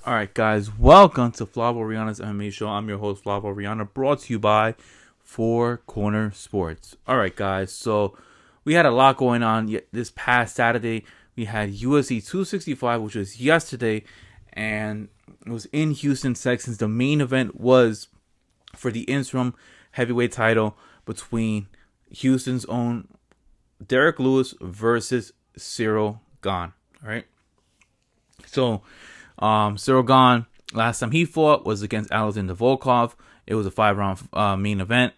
All right, guys, welcome to Flavo Rihanna's MMA show. I'm your host, Flavo Rihanna, brought to you by Four Corner Sports. All right, guys, so we had a lot going on this past Saturday. We had UFC 265, which was yesterday, and it was in Houston, Texas. The main event was for the interim heavyweight title between Houston's own Derrick Lewis versus Ciryl Gane. All right, so Ciryl Gane, last time he fought was against Alexander Volkov. It was a 5-round main event.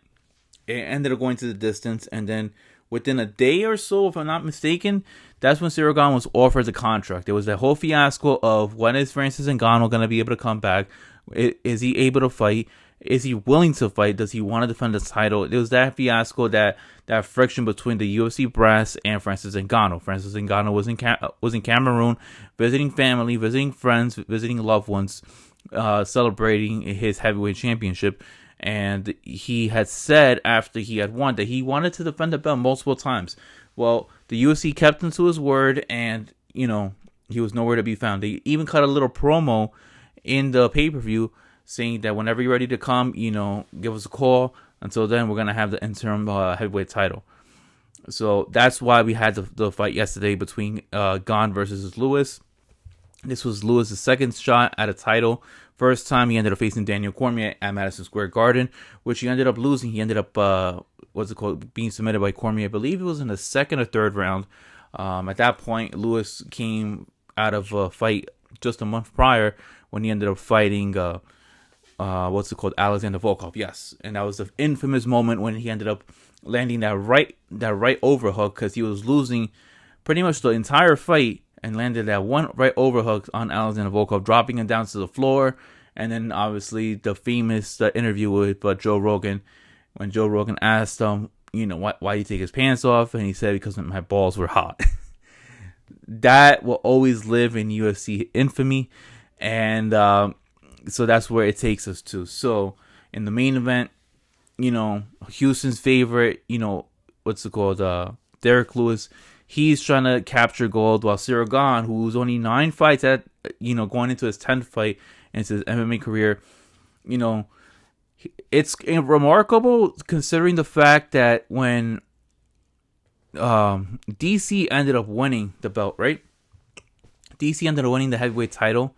It ended up going to the distance, and then within a day or so, if I'm not mistaken, that's when Ciryl Gane was offered the contract. There was that whole fiasco of when is Francis Ngannou going to be able to come back? Is he able to fight? Is he willing to fight? Does he want to defend the title? There was that fiasco, that friction between the UFC brass and Francis Ngannou. Francis Ngannou was in Cameroon, visiting family, visiting friends, visiting loved ones, celebrating his heavyweight championship. And he had said after he had won that he wanted to defend the belt multiple times. Well, the UFC kept him to his word, and he was nowhere to be found. They even cut a little promo in the pay-per-view saying that whenever you're ready to come, give us a call. Until then, we're going to have the interim heavyweight title. So that's why we had the fight yesterday between Gane versus Lewis. This was Lewis' second shot at a title. First time he ended up facing Daniel Cormier at Madison Square Garden, which he ended up losing. He ended up, being submitted by Cormier. I believe it was in the second or third round. At that point, Lewis came out of a fight just a month prior when he ended up fighting Alexander Volkov. Yes, and that was the infamous moment when he ended up landing that right overhook, because he was losing pretty much the entire fight, and landed that one right overhook on Alexander Volkov, dropping him down to the floor. And then obviously the famous interview with Joe Rogan, when Joe Rogan asked him, why he take his pants off, and he said, because my balls were hot. That will always live in UFC infamy, and so that's where it takes us to. So in the main event, Houston's favorite, Derrick Lewis, he's trying to capture gold, while Ciryl Gane, who's only 9 fights going into his 10th fight into his MMA career, it's remarkable considering the fact that when DC ended up winning the belt, right? DC ended up winning the heavyweight title.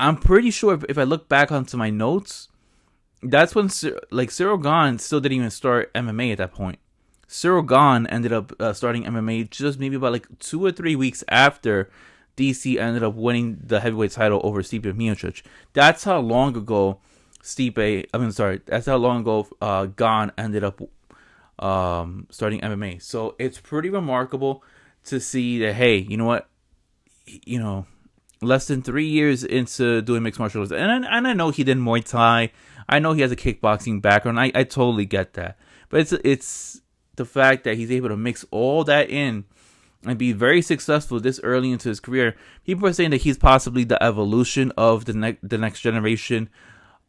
I'm pretty sure if I look back onto my notes, that's when Ciryl Gane still didn't even start MMA at that point. Ciryl Gane ended up starting MMA just maybe about 2 or 3 weeks after DC ended up winning the heavyweight title over Stipe Miocic. That's how long ago that's how long ago Gane ended up starting MMA. So it's pretty remarkable to see that, hey, you know what? Less than 3 years into doing mixed martial arts. And I know he did Muay Thai. I know he has a kickboxing background. I totally get that. But it's the fact that he's able to mix all that in and be very successful this early into his career. People are saying that he's possibly the evolution of the next generation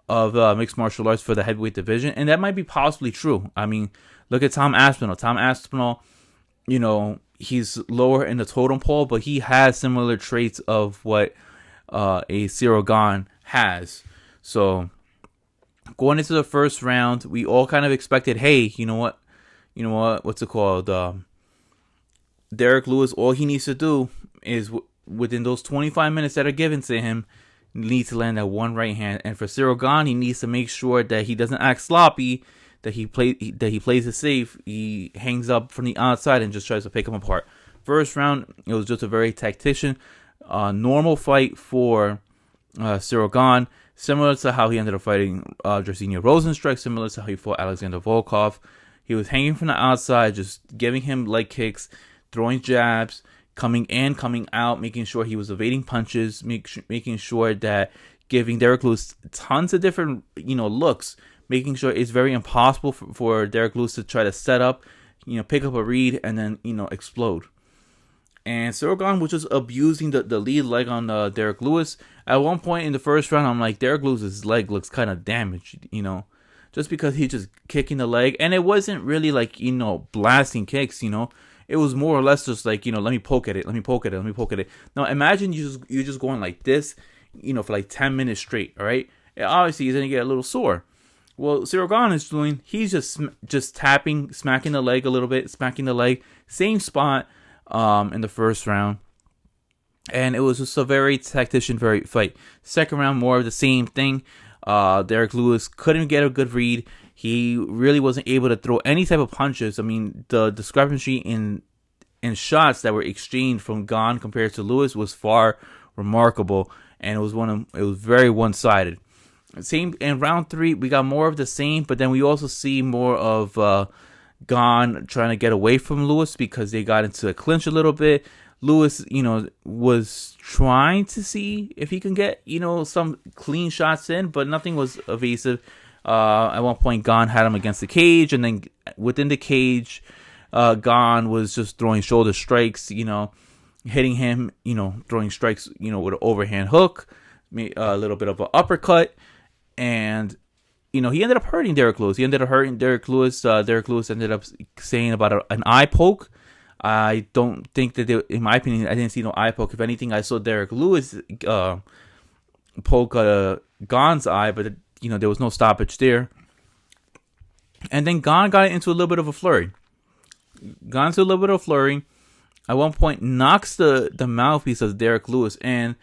of mixed martial arts for the heavyweight division. And that might be possibly true. I mean, look at Tom Aspinall. Tom Aspinall, he's lower in the totem pole, but he has similar traits of what a Ciryl Gane has. So going into the first round, we all kind of expected, hey, Derrick Lewis, all he needs to do is within those 25 minutes that are given to him, needs to land that one right hand. And for Ciryl Gane, he needs to make sure that he doesn't act sloppy, that he plays it safe. He hangs up from the outside and just tries to pick him apart. First round, it was just a very tactician, normal fight for Ciryl Gane, similar to how he ended up fighting Jairzinho Rozenstruik, similar to how he fought Alexander Volkov. He was hanging from the outside, just giving him leg kicks, throwing jabs, coming in, coming out, making sure he was evading punches, making sure that giving Derrick Lewis tons of different looks, making sure it's very impossible for Derrick Lewis to try to set up, pick up a read and then explode. And Ciryl Gane was just abusing the lead leg on Derrick Lewis. At one point in the first round, I'm like, Derrick Lewis's leg looks kind of damaged, just because he's just kicking the leg. And it wasn't really blasting kicks, It was more or less just let me poke at it. Now imagine you're just going like this, for like 10 minutes straight. All right, and obviously he's gonna get a little sore. Well, Ciryl Gane is doing, he's just tapping, smacking the leg a little bit, smacking the leg, same spot in the first round. And it was just a very tactician fight. Second round, more of the same thing. Derrick Lewis couldn't get a good read. He really wasn't able to throw any type of punches. I mean, the discrepancy in shots that were exchanged from Gane compared to Lewis was far remarkable, and it was very one-sided. Same in round 3, we got more of the same, but then we also see more of Gane trying to get away from Lewis because they got into a clinch a little bit. Lewis, was trying to see if he can get, some clean shots in, but nothing was evasive. At one point, Gane had him against the cage, and then within the cage, Gane was just throwing shoulder strikes, hitting him, throwing strikes, with an overhand hook, a little bit of an uppercut, and he ended up hurting Derrick Lewis. Derrick Lewis ended up saying about an eye poke. I don't think that in my opinion, I didn't see no eye poke. If anything, I saw Derrick Lewis poke Gane's eye, but there was no stoppage there. And then Gane got into a little bit of a flurry. At one point, knocks the mouthpiece of Derrick Lewis, and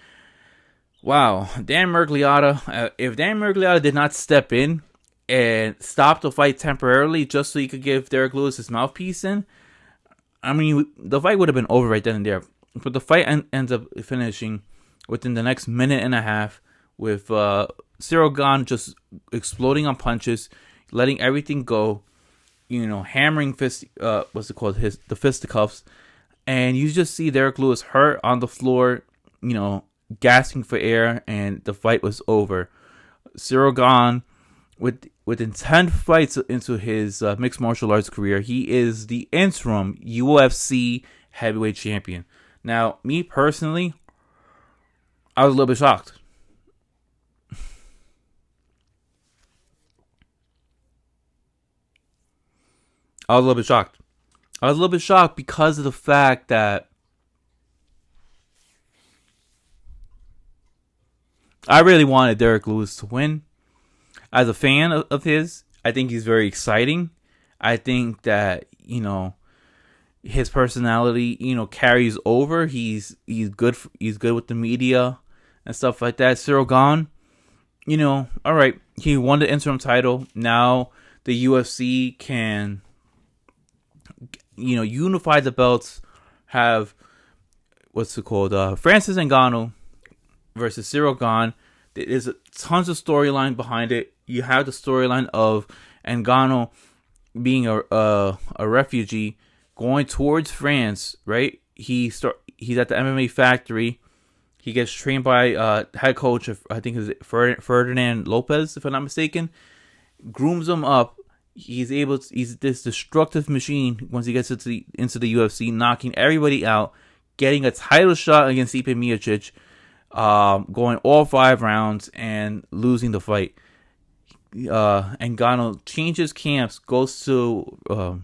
wow, if Dan Miragliotta did not step in and stop the fight temporarily just so he could give Derrick Lewis his mouthpiece in, I mean, the fight would have been over right then and there. But the fight ends up finishing within the next minute and a half with Ciryl Gane just exploding on punches, letting everything go, hammering the fisticuffs. And you just see Derrick Lewis hurt on the floor, gasping for air, and the fight was over. Ciryl Gane, within 10 fights into his mixed martial arts career, he is the interim UFC heavyweight champion. Now, me personally, I was a little bit shocked. I was a little bit shocked because of the fact that I really wanted Derrick Lewis to win. As a fan of his, I think he's very exciting. I think that, his personality, carries over. He's good. He's good with the media and stuff like that. Ciryl Gane, all right, he won the interim title. Now the UFC can, unify the belts. Have Francis Ngannou versus Ciryl Gane. There's tons of storyline behind it. You have the storyline of Ngannou being a refugee going towards France, right? He's at the MMA factory. He gets trained by head coach, I think is Ferdinand Lopez, if I'm not mistaken. Grooms him up. He's this destructive machine once he gets into the UFC, knocking everybody out, getting a title shot against Stipe Miocic, going all 5 rounds and losing the fight. Ngannou changes camps, goes to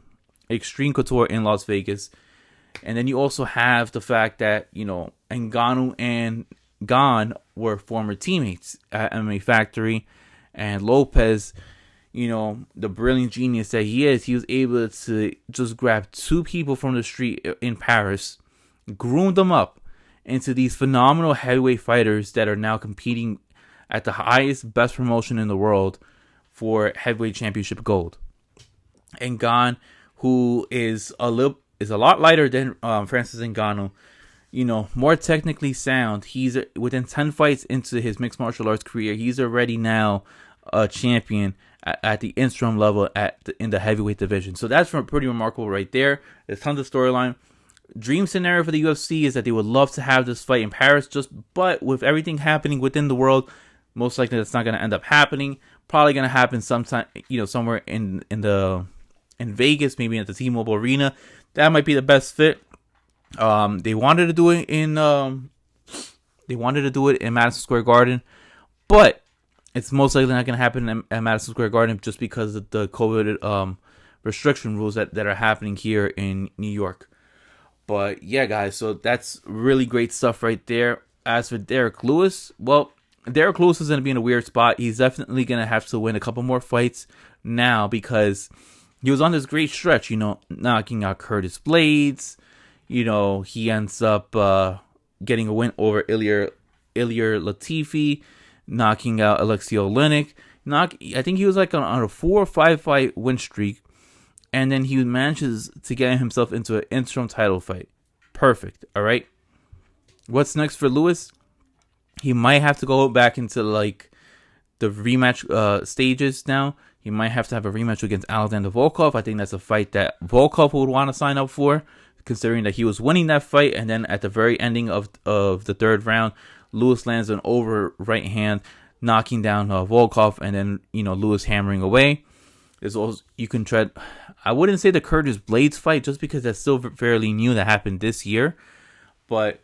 Extreme Couture in Las Vegas, and then you also have the fact that Ngannou and Gane were former teammates at MMA Factory, and Lopez, the brilliant genius that he is, he was able to just grab 2 people from the street in Paris, groom them up into these phenomenal heavyweight fighters that are now competing at the highest, best promotion in the world for heavyweight championship gold. And Gane, who is a lot lighter than Francis Ngannou, more technically sound. He's within 10 fights into his mixed martial arts career. He's already now a champion at the interim level in the heavyweight division. So that's pretty remarkable right there. There's tons of storyline. Dream scenario for the UFC is that they would love to have this fight in Paris, but with everything happening within the world, most likely that's not going to end up happening. Probably going to happen sometime, somewhere in Vegas, maybe at the T-Mobile Arena. That might be the best fit. They wanted to do it in Madison Square Garden, but it's most likely not going to happen at Madison Square Garden just because of the COVID restriction rules that are happening here in New York. But yeah, guys, so that's really great stuff right there. As for Derrick Lewis, well, Derrick Lewis is going to be in a weird spot. He's definitely going to have to win a couple more fights now because he was on this great stretch, knocking out Curtis Blades. He ends up getting a win over Ilir Latifi, knocking out Alexei Oleinik. I think he was like on a 4 or 5 fight win streak, and then he manages to get himself into an interim title fight. Perfect. All right. What's next for Lewis? He might have to go back into like the rematch stages now. He might have to have a rematch against Alexander Volkov. I think that's a fight that Volkov would want to sign up for, considering that he was winning that fight, and then at the very ending of the third round, Lewis lands an over right hand, knocking down Volkov, and then Lewis hammering away. There's also, you can tread. I wouldn't say the Curtis Blades fight just because that's still fairly new. That happened this year, but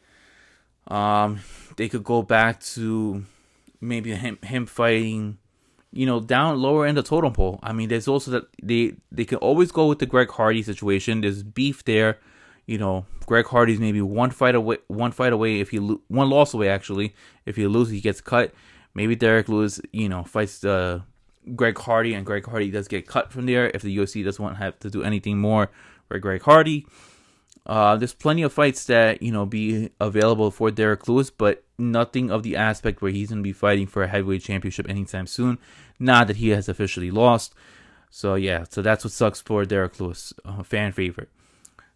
they could go back to maybe him fighting, down lower in the totem pole. I mean, there's also that they can always go with the Greg Hardy situation. There's beef there. Greg Hardy's maybe one fight away. If one loss away actually. If he loses, he gets cut. Maybe Derrick Lewis, fights Greg Hardy, and Greg Hardy does get cut from there if the UFC doesn't want to have to do anything more for Greg Hardy. There's plenty of fights that be available for Derrick Lewis, but nothing of the aspect where he's going to be fighting for a heavyweight championship anytime soon. Not that he has officially lost. So yeah, so that's what sucks for Derrick Lewis, fan favorite.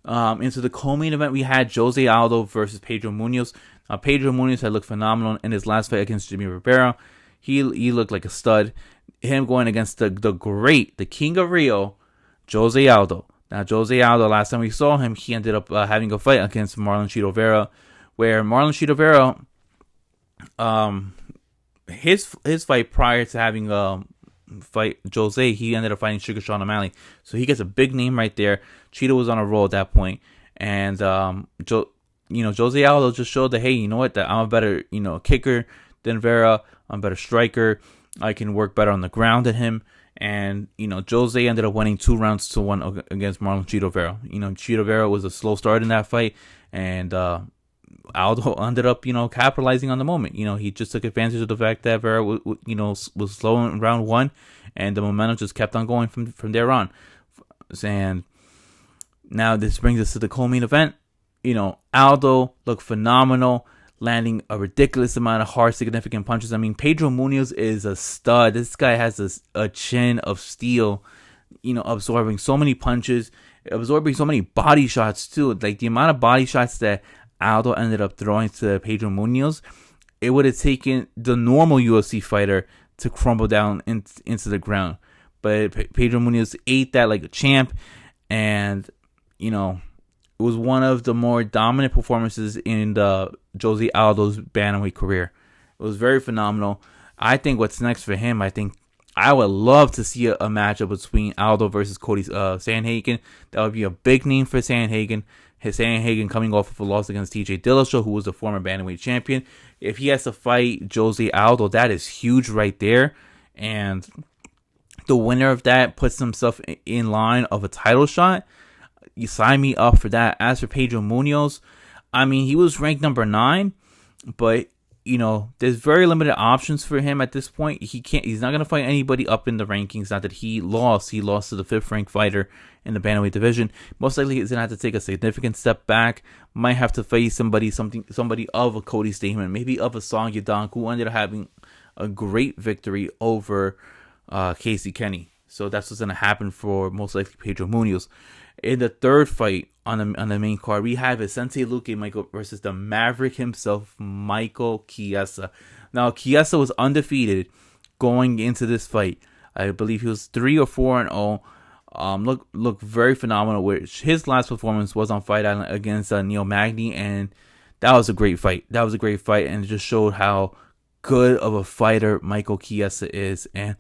Into the co-main event, we had Jose Aldo versus Pedro Munoz. Pedro Munoz had looked phenomenal in his last fight against Jimmy Rivera. He looked like a stud. Him going against the king of Rio, Jose Aldo. Now, Jose Aldo, last time we saw him, he ended up having a fight against Marlon Chito Vera, where Marlon Chito Vera, his fight prior to having fight Jose, he ended up fighting Sugar Sean O'Malley. So he gets a big name right there. Chito was on a roll at that point. And, Jose Aldo just showed that, hey, you know what, that I'm a better, kicker than Vera. I'm a better striker. I can work better on the ground than him. And, Jose ended up winning 2-1 against Marlon Chito Vera. Chito Vera was a slow start in that fight. And Aldo ended up, capitalizing on the moment. He just took advantage of the fact that Vera, was slow in round 1. And the momentum just kept on going from there on. And now this brings us to the co-main event. Aldo looked phenomenal, landing a ridiculous amount of hard, significant punches. I mean, Pedro Munoz is a stud. This guy has a chin of steel, absorbing so many punches, absorbing so many body shots too. Like the amount of body shots that Aldo ended up throwing to Pedro Munoz, it would have taken the normal UFC fighter to crumble down into the ground. But Pedro Munoz ate that like a champ, and, it was one of the more dominant performances in the Jose Aldo's bantamweight career. It was very phenomenal. I think what's next for him, I would love to see a matchup between Aldo versus Cody Sandhagen. That would be a big name for Sandhagen. Sandhagen coming off of a loss against TJ Dillashaw, who was the former bantamweight champion. If he has to fight Jose Aldo, that is huge right there. And the winner of that puts himself in line of a title shot. You sign me up for that. As for Pedro Munoz, he was ranked number 9, but there's very limited options for him at this point. He's not gonna fight anybody up in the rankings. Not that he lost to the 5th ranked fighter in the bantamweight division. Most likely he's gonna have to take a significant step back. Might have to face somebody of a Cody Stamen, maybe of a Song Yadong, who ended up having a great victory over Casey Kenny. So that's what's gonna happen for most likely Pedro Munoz. In the third fight on the main card, we have Vicente Luque Michael versus the Maverick himself, Michael Kiesa. Now, Kiesa was undefeated going into this fight. I believe he was 3 or 4-0. Looked very phenomenal. Which his last performance was on Fight Island against Neil Magny, and that was a great fight. And it just showed how good of a fighter Michael Kiesa is. And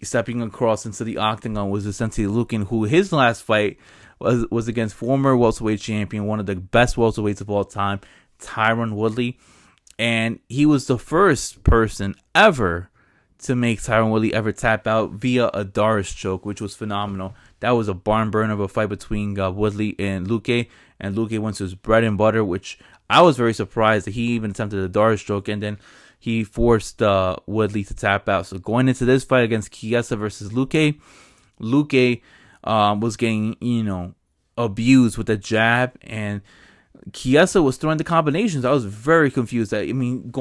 stepping across into the octagon was Vicente Luque, who his last fight was against former welterweight champion, one of the best welterweights of all time, Tyron Woodley. And he was the first person ever to make Tyron Woodley ever tap out via a Doris choke, which was phenomenal. That was a barn burner of a fight between Woodley and Luque went to his bread and butter, which I was very surprised that he even attempted a Doris choke, and then he forced Woodley to tap out. So going into this fight against Kiesa versus Luque was getting, abused with the jab, and Kiesa was throwing the combinations. I was very confused. I mean,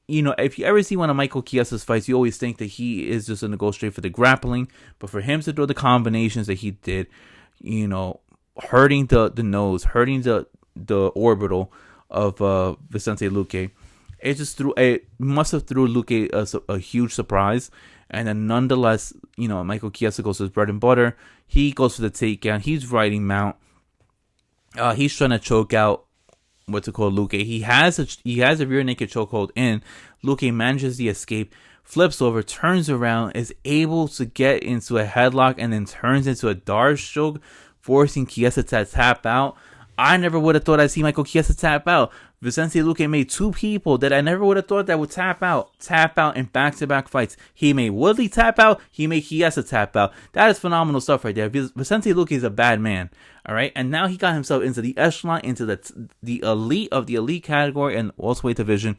if you ever see one of Michael Chiesa's fights, you always think that he is just going to go straight for the grappling. But for him to throw the combinations that he did, hurting the nose, hurting the orbital of Vicente Luque, it must have threw Luque a huge surprise. And then nonetheless, Michael Chiesa goes to his bread and butter. He goes for the takedown. He's riding mount. He's trying to choke out Luque. He has a rear naked chokehold in. Luque manages the escape, flips over, turns around, is able to get into a headlock, and then turns into a Darce choke, forcing Chiesa to tap out. I never would have thought I'd see Michael Chiesa tap out. Vicente Luque made two people that I never would have thought that would tap out in back-to-back fights. He made Woodley tap out. He made Chiesa tap out. That is phenomenal stuff right there. Vicente Luque is a bad man, all right? And now he got himself into the echelon, into the elite of the elite category and welterweight division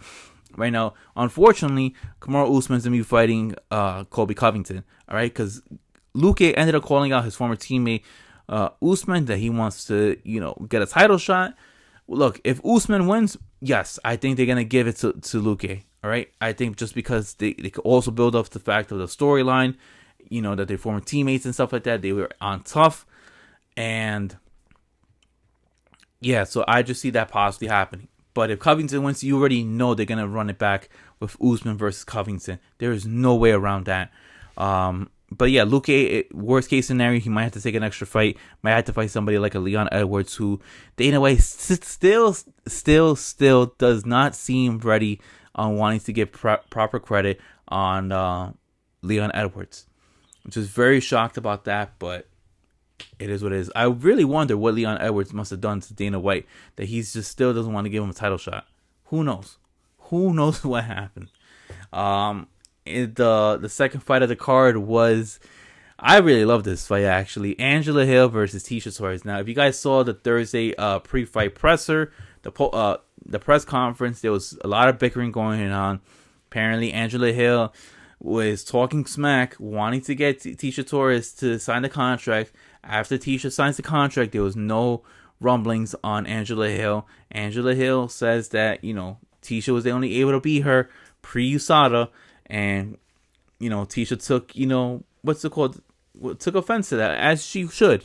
right now. Unfortunately, Kamaru Usman's going to be fighting Colby Covington, all right? Because Luque ended up calling out his former teammate Usman that he wants to, get a title shot. Look, if Usman wins, yes, I think they're going to give it to Luque, all right? I think just because they could also build up the fact of the storyline, that they're former teammates and stuff like that. They were on tough. And, yeah, so I just see that possibly happening. But if Covington wins, you already know they're going to run it back with Usman versus Covington. There is no way around that. But yeah, Luque, worst case scenario, he might have to take an extra fight. Might have to fight somebody like a Leon Edwards, who Dana White still does not seem ready on wanting to give proper credit on Leon Edwards. I'm just very shocked about that, but it is what it is. I really wonder what Leon Edwards must have done to Dana White that he's just still doesn't want to give him a title shot. Who knows? Who knows what happened? The second fight of the card was, I really love this fight actually, Angela Hill versus Tecia Torres. Now, if you guys saw the Thursday pre-fight presser, the press conference, there was a lot of bickering going on. Apparently, Angela Hill was talking smack, wanting to get Tecia Torres to sign the contract. After Tecia signs the contract, there was no rumblings on Angela Hill. Angela Hill says that, Tecia was only able to beat her pre-USADA. And, Tecia took, took offense to that, as she should,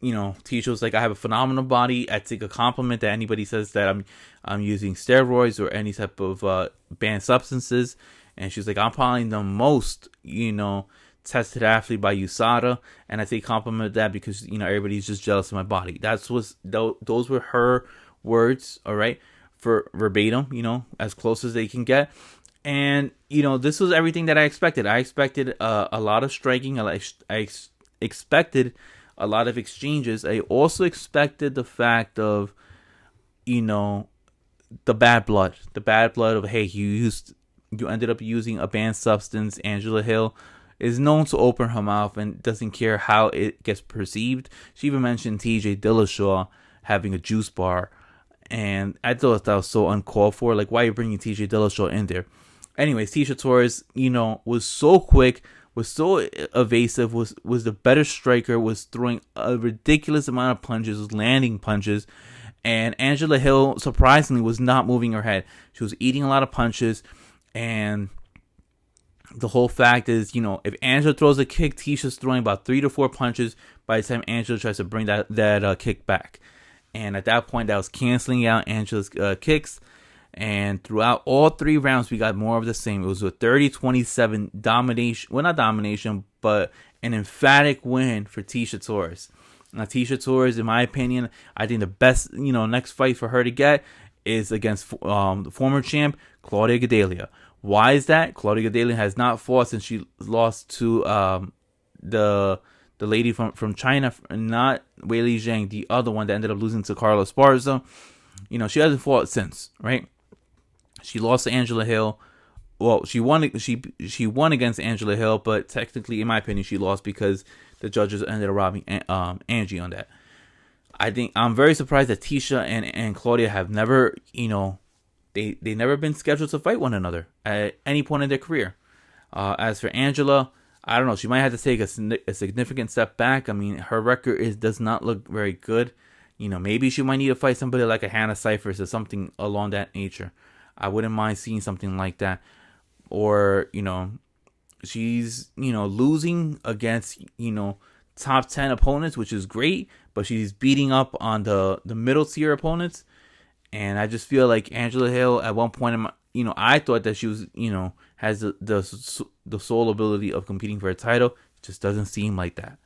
Tecia was like, I have a phenomenal body. I take a compliment that anybody says that I'm using steroids or any type of banned substances. And she's like, I'm probably the most, tested athlete by USADA. And I take compliment of that because, everybody's just jealous of my body. Those were her words, all right, for verbatim, as close as they can get. And, this was everything that I expected. I expected a lot of striking. I expected a lot of exchanges. I also expected the fact of, the bad blood. The bad blood of, hey, you ended up using a banned substance. Angela Hill is known to open her mouth and doesn't care how it gets perceived. She even mentioned TJ Dillashaw having a juice bar. And I thought that was so uncalled for. Like, why are you bringing TJ Dillashaw in there? Anyways, Tecia Torres, was so quick, was so evasive, was the better striker, was throwing a ridiculous amount of punches, was landing punches. And Angela Hill, surprisingly, was not moving her head. She was eating a lot of punches. And the whole fact is, if Angela throws a kick, Ticia's throwing about 3 to 4 punches by the time Angela tries to bring that kick back. And at that point, that was canceling out Angela's kicks. And throughout all 3 rounds, we got more of the same. It was a 30-27 domination. Well, not domination, but an emphatic win for Tecia Torres. Now, Tecia Torres, in my opinion, I think the best, next fight for her to get is against the former champ, Claudia Gadelha. Why is that? Claudia Gadelha has not fought since she lost to the lady from China, not Weili Zhang, the other one that ended up losing to Carla Esparza. She hasn't fought since, right? She lost to Angela Hill. Well, she won against Angela Hill, but technically, in my opinion, she lost because the judges ended up robbing Angie on that. I think I'm very surprised that Tecia and Claudia have never, they never been scheduled to fight one another at any point in their career. As for Angela, I don't know. She might have to take a significant step back. I mean, her record does not look very good. Maybe she might need to fight somebody like a Hannah Cifers or something along that nature. I wouldn't mind seeing something like that. Or, she's, losing against, top 10 opponents, which is great, but she's beating up on the middle tier opponents. And I just feel like Angela Hill at one point in my, I thought that she was, has the sole ability of competing for a title. It just doesn't seem like that.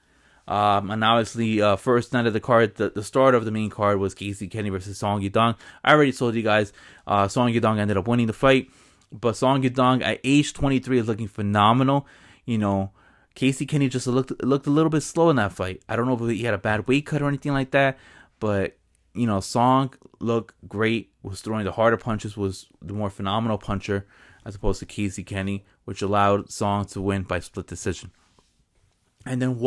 And obviously, first night of the card, the start of the main card was Casey Kenny versus Song Yudong. I already told you guys, Song Yudong ended up winning the fight, but Song Yudong at age 23 is looking phenomenal. Casey Kenny just looked a little bit slow in that fight. I don't know if he had a bad weight cut or anything like that, but Song looked great, was throwing the harder punches, was the more phenomenal puncher as opposed to Casey Kenny, which allowed Song to win by split decision. And then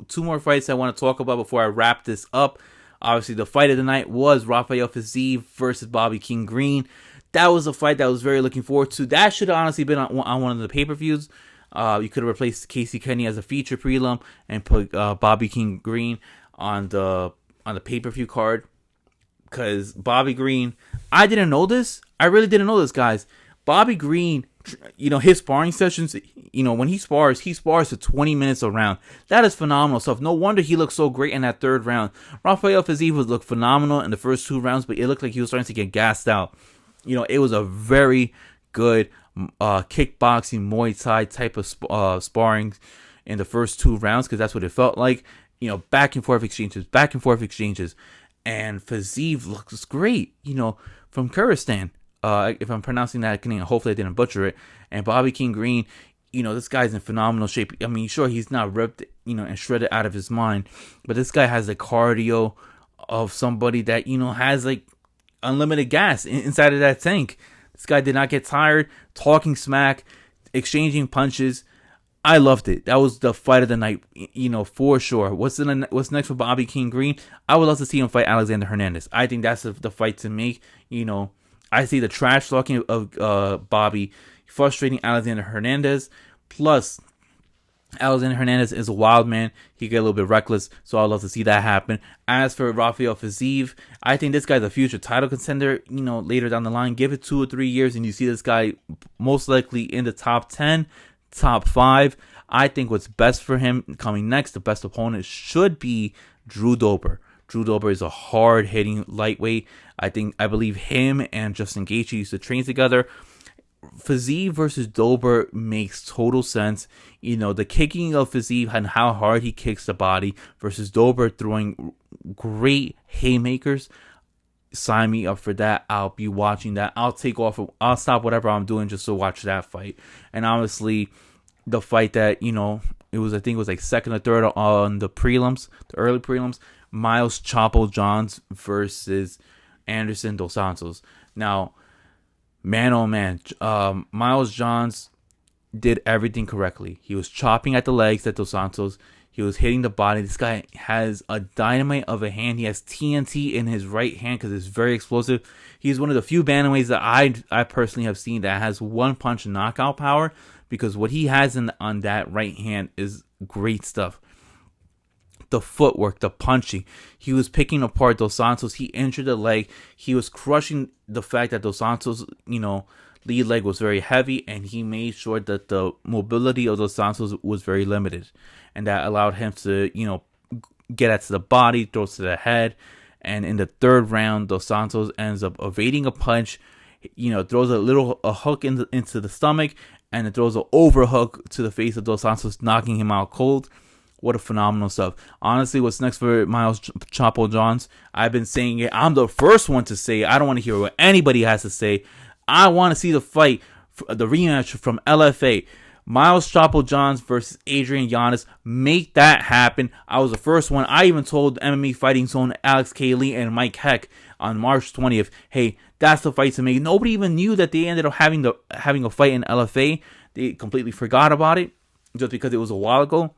two more fights I want to talk about before I wrap this up. Obviously, the fight of the night was Rafael Fiziev versus Bobby King Green. That was a fight that I was very looking forward to. That should have honestly been on one of the pay-per-views. You could have replaced Casey Kenny as a feature prelim and put Bobby King Green on the pay-per-view card. Because Bobby Green, I didn't know this. I really didn't know this, guys. Bobby Green, his sparring sessions, when he spars to 20 minutes a round. That is phenomenal stuff. No wonder he looked so great in that third round. Rafael Fiziev looked phenomenal in the first two rounds, but it looked like he was starting to get gassed out. It was a very good kickboxing, Muay Thai type of sparring in the first two rounds, because that's what it felt like. Back and forth exchanges. And Fiziev looks great, from Kyrgyzstan. If I'm pronouncing that, hopefully I didn't butcher it. And Bobby King Green, this guy's in phenomenal shape. I mean, sure, he's not ripped, and shredded out of his mind, but this guy has the cardio of somebody that, has like unlimited gas inside of that tank. This guy did not get tired, talking smack, exchanging punches. I loved it. That was the fight of the night, for sure. What's next for Bobby King Green? I would love to see him fight Alexander Hernandez. I think that's the fight to make. I see the trash talking of Bobby frustrating Alexander Hernandez. Plus, Alexander Hernandez is a wild man. He get a little bit reckless, so I'd love to see that happen. As for Rafael Fiziev, I think this guy's a future title contender, later down the line. Give it 2 or 3 years, and you see this guy most likely in the top 10. Top 5. I think what's best for him coming next, the best opponent should be Drew Dober. Drew Dober is a hard-hitting lightweight. I believe him and Justin Gaethje used to train together. Fiziev versus Dober makes total sense. The kicking of Fiziev and how hard he kicks the body versus Dober throwing great haymakers. Sign me up for that. I'll be watching that. I'll stop whatever I'm doing just to watch that fight. And honestly, the fight that, it was like second or third on the prelims, the early prelims, Miles Chapo Johns versus Anderson Dos Santos. Now, man, oh man, Miles Johns did everything correctly. He was chopping at the legs at Dos Santos. He was hitting the body. This guy has a dynamite of a hand. He has TNT in his right hand because it's very explosive. He's one of the few bantamweights that I personally have seen that has one punch knockout power, because what he has on that right hand is great stuff. The footwork, the punching. He was picking apart Dos Santos. He injured the leg. He was crushing the fact that Dos Santos, lead leg was very heavy, and he made sure that the mobility of Dos Santos was very limited. And that allowed him to, get at the body, throw to the head. And in the third round, Dos Santos ends up evading a punch, throws a hook into the stomach, and it throws an overhook to the face of Dos Santos, knocking him out cold. What a phenomenal stuff. Honestly, what's next for Miles Chapo Johns? I've been saying it. I'm the first one to say it. I don't want to hear what anybody has to say. I want to see the fight, the rematch from LFA. Miles Chapo Johns versus Adrian Yanez. Make that happen. I was the first one. I even told MMA Fighting Zone, Alex K. Lee, and Mike Heck on March 20th, hey, that's the fight to make. Nobody even knew that they ended up having a fight in LFA. They completely forgot about it just because it was a while ago.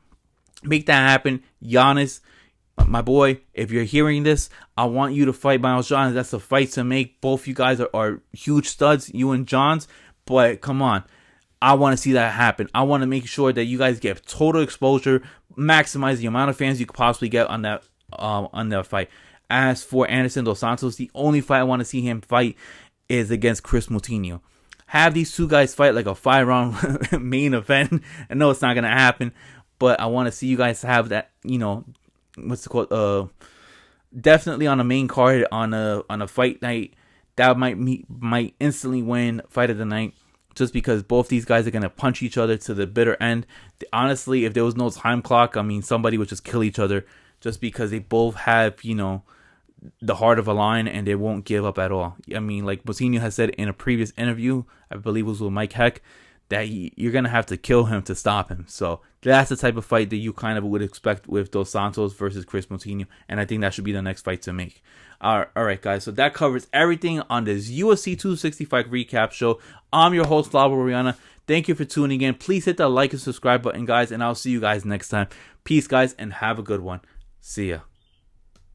Make that happen. Giannis, my boy, if you're hearing this, I want you to fight Miles Johns. That's a fight to make. Both you guys are huge studs, you and Johns. But come on, I want to see that happen. I want to make sure that you guys get total exposure, maximize the amount of fans you could possibly get on that fight. As for Anderson dos Santos, the only fight I want to see him fight is against Chris Moutinho. Have these two guys fight like a 5-round main event. I know it's not going to happen, but I want to see you guys have that, what's it called? Definitely on a main card on a fight night. That might instantly win fight of the night, just because both these guys are going to punch each other to the bitter end. Honestly, if there was no time clock, I mean, somebody would just kill each other, just because they both have, the heart of a lion and they won't give up at all. I mean, like Moutinho has said in a previous interview, I believe it was with Mike Heck, that you're going to have to kill him to stop him. So that's the type of fight that you kind of would expect with Dos Santos versus Chris Moutinho. And I think that should be the next fight to make. All right, guys. So that covers everything on this UFC 265 recap show. I'm your host, Flavo Rihanna. Thank you for tuning in. Please hit that like and subscribe button, guys. And I'll see you guys next time. Peace, guys, and have a good one. See ya.